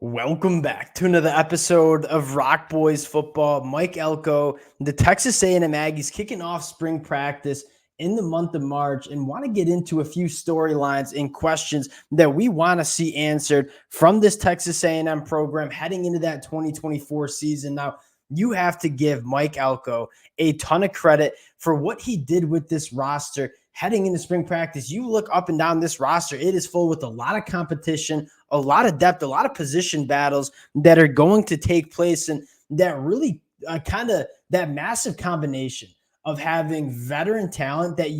Welcome back to another episode of Rock Boys Football. Mike Elko, the Texas A&M Aggies kicking off spring practice in the month of March and want to get into a few storylines and questions that we want to see answered from this Texas A&M program heading into that 2024 season. Now, you have to give Mike Elko a ton of credit for what he did with this roster heading into spring practice. You look up and down this roster, it is full with a lot of competition, a lot of depth, a lot of position battles that are going to take place, and that really that massive combination of having veteran talent that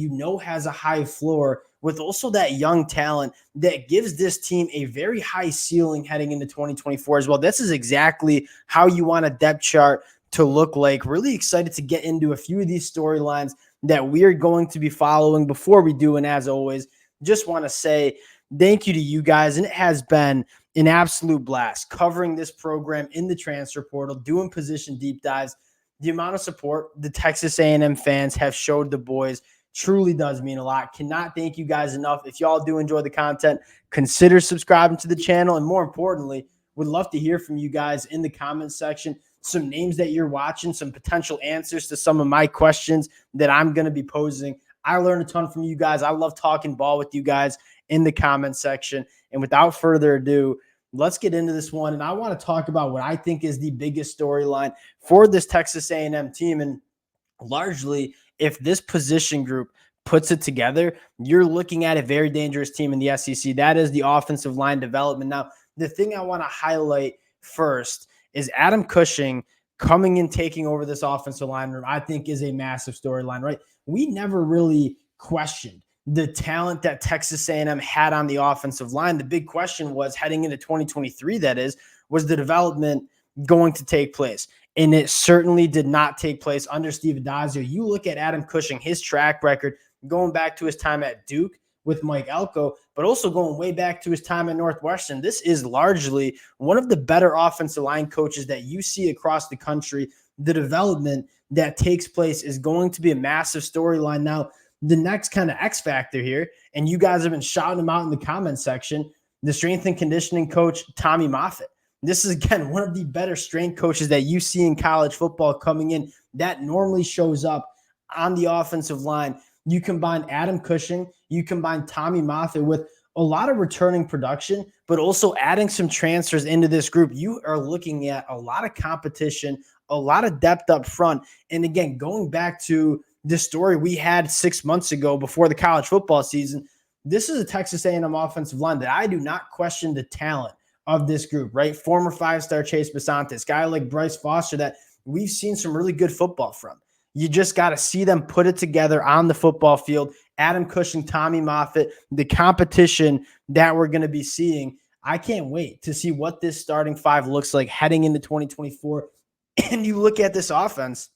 has a high floor with also that young talent that gives this team a very high ceiling heading into 2024 as well. This is exactly how you want a depth chart to look like. Really excited to get into a few of these storylines that we are going to be following. Before we do, and as always, just want to say thank you to you guys. And it has been an absolute blast covering this program in the transfer portal, doing position deep dives. The amount of support the Texas A&M fans have showed the boys truly does mean a lot. Cannot thank you guys enough. If y'all do enjoy the content, consider subscribing to the channel. And more importantly, would love to hear from you guys in the comments section. Some names that you're watching, some potential answers to some of my questions that I'm going to be posing. I learned a ton from you guys. I love talking ball with you guys in the comment section. And without further ado, let's get into this one. And I want to talk about what I think is the biggest storyline for this Texas A&M team. And largely, if this position group puts it together, you're looking at a very dangerous team in the SEC. That is the offensive line development. Now, the thing I want to highlight first is Adam Cushing coming in, taking over this offensive line room, I think is a massive storyline, right? We never really questioned the talent that Texas A&M had on the offensive line. The big question was heading into 2023, was the development going to take place? And it certainly did not take place under Steve Adazio. You look at Adam Cushing, his track record, going back to his time at Duke with Mike Elko, but also going way back to his time at Northwestern. This is largely one of the better offensive line coaches that you see across the country. The development that takes place is going to be a massive storyline. Now, the next kind of X factor here, and you guys have been shouting them out in the comment section, the strength and conditioning coach, Tommy Moffitt. This is, again, one of the better strength coaches that you see in college football coming in. That normally shows up on the offensive line. You combine Adam Cushing, you combine Tommy Moffitt with a lot of returning production, but also adding some transfers into this group. You are looking at a lot of competition, a lot of depth up front. And again, going back to the story we had 6 months ago before the college football season, this is a Texas A&M offensive line that I do not question the talent of this group, right? Former five-star Chase Basantes, guy like Bryce Foster that we've seen some really good football from. You just got to see them put it together on the football field. Adam Cushing, Tommy Moffitt, the competition that we're going to be seeing. I can't wait to see what this starting five looks like heading into 2024. And you look at this offense,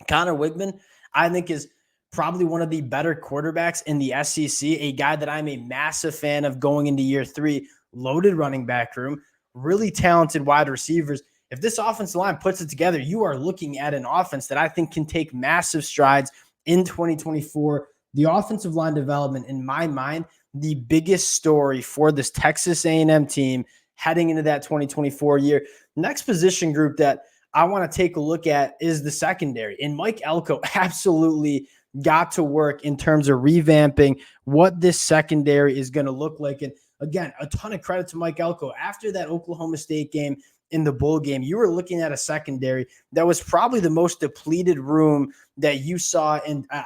Connor Wigman, I think is probably one of the better quarterbacks in the SEC, a guy that I'm a massive fan of going into year three. Loaded running back room, really talented wide receivers. If this offensive line puts it together, you are looking at an offense that I think can take massive strides in 2024. The offensive line development, in my mind, the biggest story for this Texas A&M team heading into that 2024 year. Next position group that I want to take a look at is the secondary. And Mike Elko absolutely got to work in terms of revamping what this secondary is going to look like. And again, a ton of credit to Mike Elko. After that Oklahoma State game in the bowl game, you were looking at a secondary that was probably the most depleted room that you saw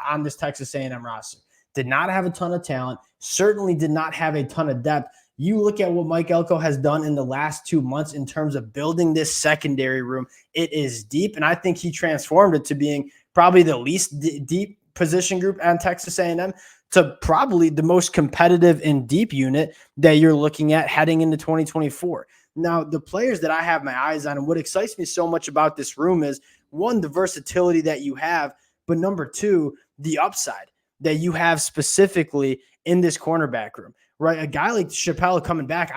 on this Texas A&M roster. Did not have a ton of talent, certainly did not have a ton of depth. You look at what Mike Elko has done in the last 2 months in terms of building this secondary room. It is deep, and I think he transformed it to being probably the least deep position group on Texas A&M to probably the most competitive and deep unit that you're looking at heading into 2024. Now, the players that I have my eyes on, and what excites me so much about this room is, one, the versatility that you have, but number two, the upside that you have specifically in this cornerback room, right? A guy like Chapel coming back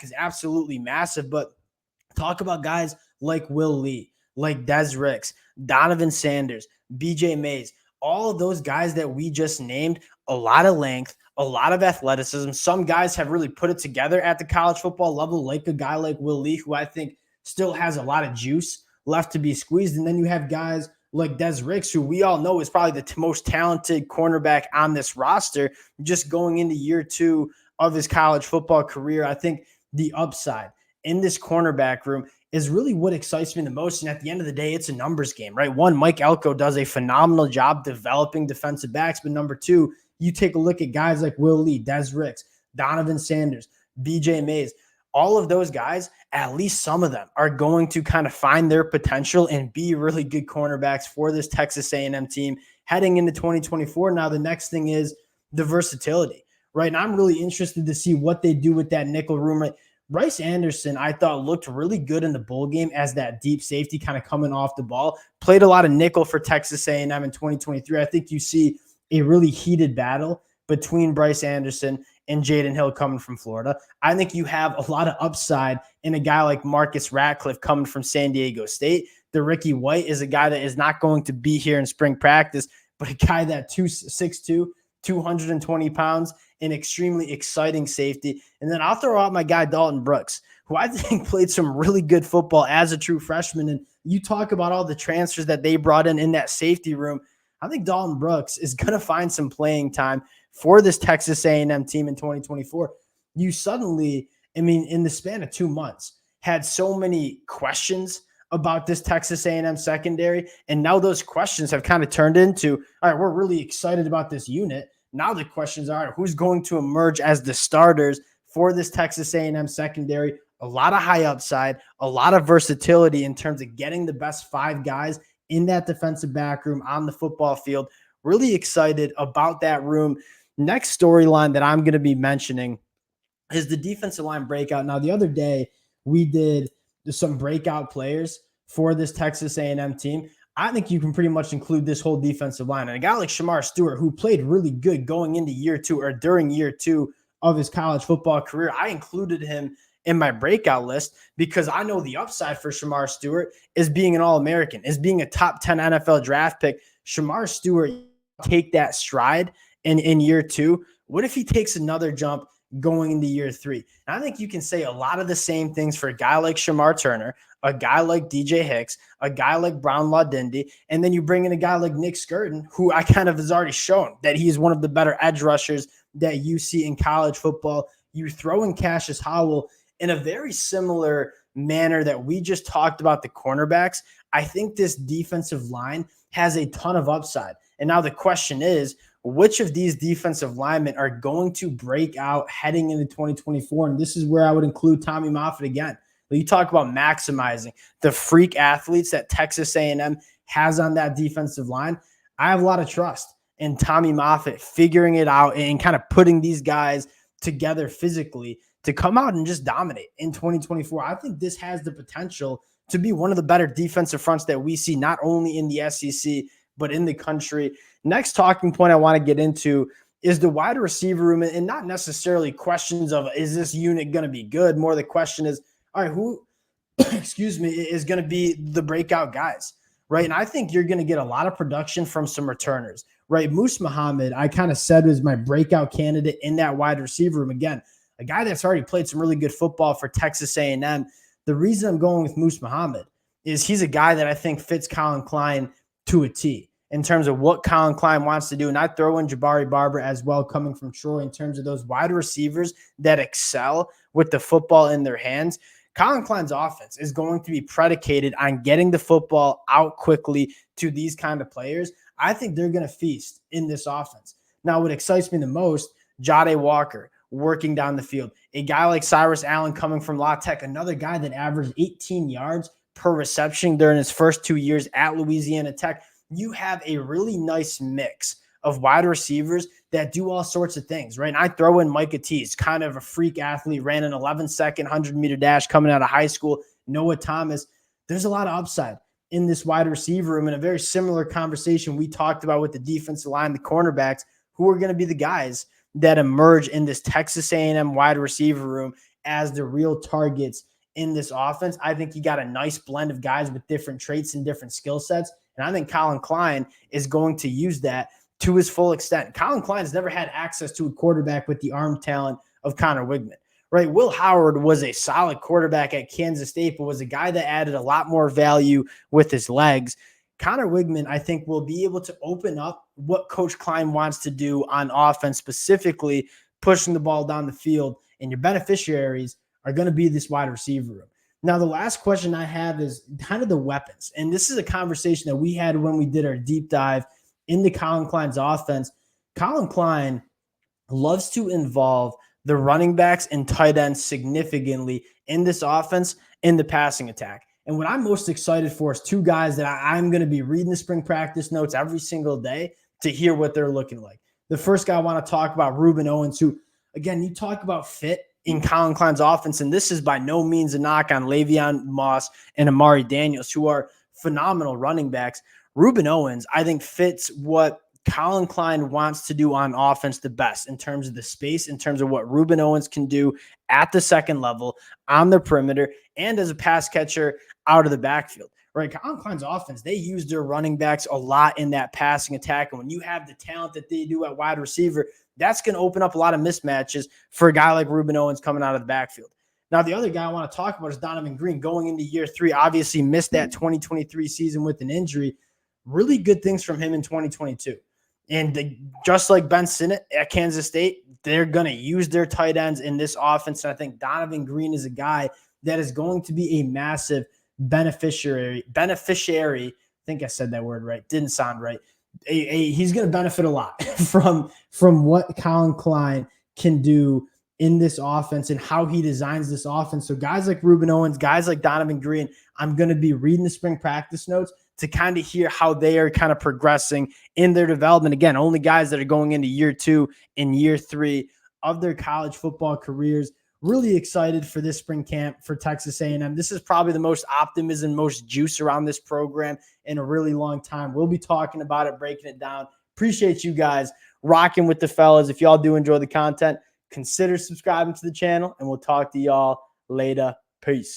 is absolutely massive, but talk about guys like Will Lee, like Des Ricks, Donovan Sanders, BJ Mays, all of those guys that we just named, a lot of length, a lot of athleticism. Some guys have really put it together at the college football level, like a guy like Will Lee, who I think still has a lot of juice left to be squeezed. And then you have guys like Des Ricks, who we all know is probably the most talented cornerback on this roster, just going into year 2 of his college football career. I think the upside in this cornerback room is really what excites me the most. And at the end of the day, it's a numbers game, right? One, Mike Elko does a phenomenal job developing defensive backs. But number 2, you take a look at guys like Will Lee, Des Ricks, Donovan Sanders, BJ Mays. All of those guys, at least some of them, are going to kind of find their potential and be really good cornerbacks for this Texas A&M team heading into 2024. Now, the next thing is the versatility, right? And I'm really interested to see what they do with that nickel room. Right? Bryce Anderson, I thought, looked really good in the bowl game as that deep safety kind of coming off the ball. Played a lot of nickel for Texas A&M in 2023. I think you see a really heated battle between Bryce Anderson and Jaden Hill coming from Florida. I think you have a lot of upside in a guy like Marcus Ratcliffe coming from San Diego State. The Ricky White is a guy that is not going to be here in spring practice, but a guy that 6'2", 220 pounds, an extremely exciting safety. And then I'll throw out my guy Dalton Brooks, who I think played some really good football as a true freshman. And you talk about all the transfers that they brought in that safety room. I think Dalton Brooks is going to find some playing time for this Texas A&M team in 2024. You suddenly, in the span of 2 months, had so many questions about this Texas A&M secondary, and now those questions have kind of turned into, all right, we're really excited about this unit. Now the questions are, who's going to emerge as the starters for this Texas A&M secondary? A lot of high upside, a lot of versatility in terms of getting the best 5 guys in that defensive back room on the football field. Really excited about that room. Next storyline that I'm going to be mentioning is the defensive line breakout. Now, the other day, we did some breakout players for this Texas A&M team. I think you can pretty much include this whole defensive line. And a guy like Shamar Stewart, who played really good going into year 2 or during year 2 of his college football career, I included him in my breakout list because I know the upside for Shamar Stewart is being an All-American, is being a top 10 NFL draft pick. Shamar Stewart take that stride in year 2. What if he takes another jump going into year 3? And I think you can say a lot of the same things for a guy like Shamar Turner, a guy like DJ Hicks, a guy like Brownlaw Dindy, and then you bring in a guy like Nick Skirton, who I kind of has already shown that he is one of the better edge rushers that you see in college football. You throw in Cassius Howell in a very similar manner that we just talked about the cornerbacks. I think this defensive line has a ton of upside. And now the question is, which of these defensive linemen are going to break out heading into 2024? And this is where I would include Tommy Moffitt again. When you talk about maximizing the freak athletes that Texas A&M has on that defensive line, I have a lot of trust in Tommy Moffitt figuring it out and kind of putting these guys together physically to come out and just dominate in 2024. I think this has the potential to be one of the better defensive fronts that we see, not only in the SEC, but in the country. Next talking point I want to get into is the wide receiver room, and not necessarily questions of, is this unit going to be good? More the question is, all right, who, is going to be the breakout guys, right? And I think you're going to get a lot of production from some returners, right? Moose Muhammad, I kind of said was my breakout candidate in that wide receiver room. Again, a guy that's already played some really good football for Texas A&M. The reason I'm going with Moose Muhammad is he's a guy that I think fits Colin Klein to a T in terms of what Colin Klein wants to do. And I throw in Jabari Barber as well, coming from Troy, in terms of those wide receivers that excel with the football in their hands. Colin Klein's offense is going to be predicated on getting the football out quickly to these kind of players. I think they're going to feast in this offense. Now, what excites me the most, Jade Walker working down the field. A guy like Cyrus Allen coming from La Tech, another guy that averaged 18 yards per reception during his first 2 years at Louisiana Tech. You have a really nice mix of wide receivers that do all sorts of things, right? And I throw in Micah Tease, kind of a freak athlete, ran an 11-second 100-meter dash coming out of high school. Noah Thomas. There's a lot of upside in this wide receiver room, and a very similar conversation we talked about with the defensive line, the cornerbacks, who are going to be the guys that emerge in this Texas A&M wide receiver room as the real targets in this offense. I think you got a nice blend of guys with different traits and different skill sets. And I think Colin Klein is going to use that to his full extent. Colin Klein's never had access to a quarterback with the arm talent of Connor Wigman, right? Will Howard was a solid quarterback at Kansas State, but was a guy that added a lot more value with his legs. Connor Wigman, I think, will be able to open up what Coach Klein wants to do on offense, specifically pushing the ball down the field, and your beneficiaries are going to be this wide receiver room. Now, the last question I have is kind of the weapons, and this is a conversation that we had when we did our deep dive into Colin Klein's offense. Colin Klein loves to involve the running backs and tight ends significantly in this offense in the passing attack. And what I'm most excited for is two guys that I'm going to be reading the spring practice notes every single day to hear what they're looking like. The first guy I want to talk about, Rueben Owens, who, again, you talk about fit in Colin Klein's offense, and this is by no means a knock on Le'Veon Moss and Amari Daniels, who are phenomenal running backs. Rueben Owens, I think, fits what Colin Klein wants to do on offense the best in terms of the space, in terms of what Rueben Owens can do at the second level on the perimeter and as a pass catcher out of the backfield. Right, Colin Klein's offense, they use their running backs a lot in that passing attack. And when you have the talent that they do at wide receiver, that's going to open up a lot of mismatches for a guy like Rueben Owens coming out of the backfield. Now, the other guy I want to talk about is Donovan Green going into year 3. Obviously missed that 2023 season with an injury. Really good things from him in 2022. And just like Ben Sinnott at Kansas State, they're going to use their tight ends in this offense. And I think Donovan Green is a guy that is going to be a massive beneficiary. I think I said that word right. Didn't sound right. He's going to benefit a lot from what Colin Klein can do in this offense and how he designs this offense. So guys like Rueben Owens, guys like Donovan Green, I'm going to be reading the spring practice notes to kind of hear how they are kind of progressing in their development. Again, only guys that are going into year 2 and year 3 of their college football careers. Really excited for this spring camp for Texas A&M. This is probably the most optimism, most juice around this program in a really long time. We'll be talking about it, breaking it down. Appreciate you guys rocking with the fellas. If y'all do enjoy the content, consider subscribing to the channel, and we'll talk to y'all later. Peace.